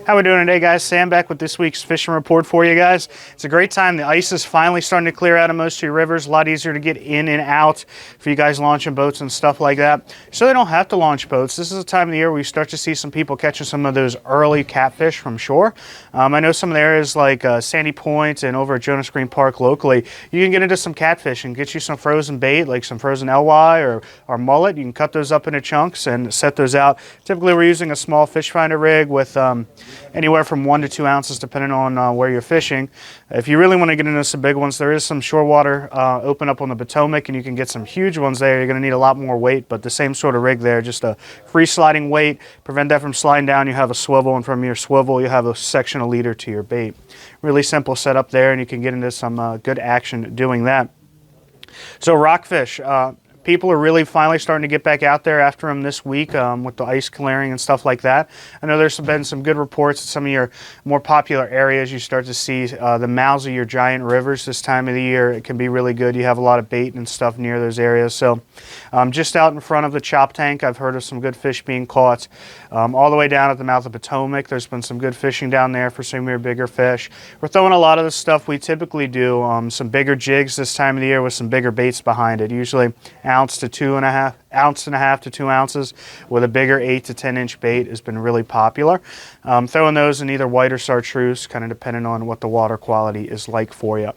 How we doing today, guys? Sam back with this week's fishing report for you guys. It's a great time. The ice is finally starting to clear out of most of your rivers. A lot easier to get in and out for you guys launching boats and stuff like that. So they don't have to launch boats. This is a time of the year where you start to see some people catching some of those early catfish from shore. I know some of the areas like Sandy Point and over at Jonas Green Park locally, you can get into some catfish and get you some frozen bait, like some frozen LY or mullet. You can cut those up into chunks and set those out. Typically, we're using a small fish finder rig with anywhere from 1 to 2 ounces depending on where you're fishing. If you really want to get into some big ones, there is some shore water open up on the Potomac and you can get some huge ones there. You're going to need a lot more weight, but the same sort of rig there, just a free sliding weight. Prevent that from sliding down. You have a swivel, and from your swivel you have a sectional leader to your bait. Really simple setup there, and you can get into some good action doing that. So rockfish. People are really finally starting to get back out there after them this week with the ice clearing and stuff like that. I know there's been some good reports in some of your more popular areas. You start to see the mouths of your giant rivers this time of the year. It can be really good. You have a lot of bait and stuff near those areas. So just out in front of the chop tank, I've heard of some good fish being caught. All the way down at the mouth of Potomac, there's been some good fishing down there for some of your bigger fish. We're throwing a lot of the stuff we typically do, some bigger jigs this time of the year with some bigger baits behind it. Usually ounce and a half to 2 ounces with a bigger 8 to 10 inch bait has been really popular. Throwing those in either white or chartreuse, kind of depending on what the water quality is like for you.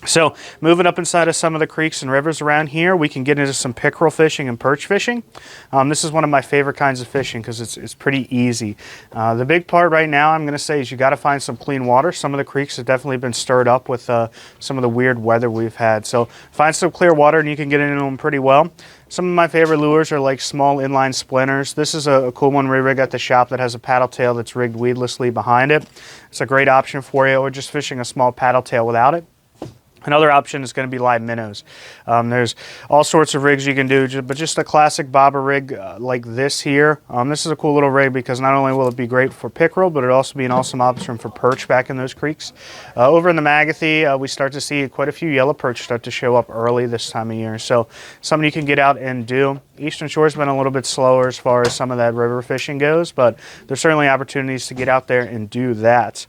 So moving up inside of some of the creeks and rivers around here, we can get into some pickerel fishing and perch fishing. This is one of my favorite kinds of fishing because it's pretty easy. The big part right now, I'm going to say, is you got to find some clean water. Some of the creeks have definitely been stirred up with some of the weird weather we've had. So find some clear water and you can get into them pretty well. Some of my favorite lures are like small inline splinters. This is a cool one we rig at the shop that has a paddle tail that's rigged weedlessly behind it. It's a great option for you, or just fishing a small paddle tail without it. Another option is going to be live minnows. There's all sorts of rigs you can do, but just a classic bobber rig like this here. This is a cool little rig because not only will it be great for pickerel, but it'll also be an awesome option for perch back in those creeks. Over in the Magathie, we start to see quite a few yellow perch start to show up early this time of year. So something you can get out and do. Eastern Shore's been a little bit slower as far as some of that river fishing goes, but there's certainly opportunities to get out there and do that.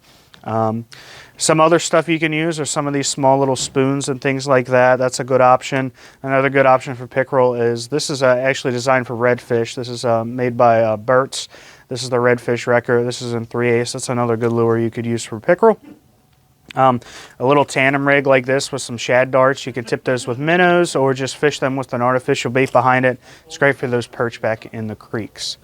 Some other stuff you can use are some of these small little spoons and things like that. That's a good option. Another good option for pickerel is, this is actually designed for redfish. This is made by Burt's. This is the redfish wrecker. This is in 3/8. That's another good lure you could use for pickerel. A little tandem rig like this with some shad darts. You can tip those with minnows or just fish them with an artificial bait behind it. It's great for those perch back in the creeks.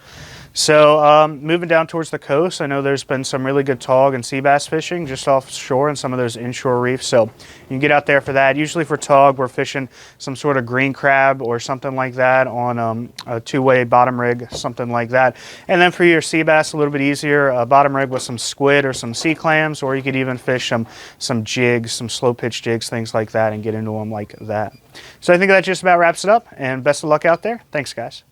So moving down towards the coast, I know there's been some really good tog and sea bass fishing just offshore and some of those inshore reefs. So you can get out there for that. Usually for tog, we're fishing some sort of green crab or something like that on a two-way bottom rig, something like that. And then for your sea bass, a little bit easier, a bottom rig with some squid or some sea clams, or you could even fish some jigs, some slow pitch jigs, things like that, and get into them like that. So I think that just about wraps it up, and best of luck out there. Thanks, guys.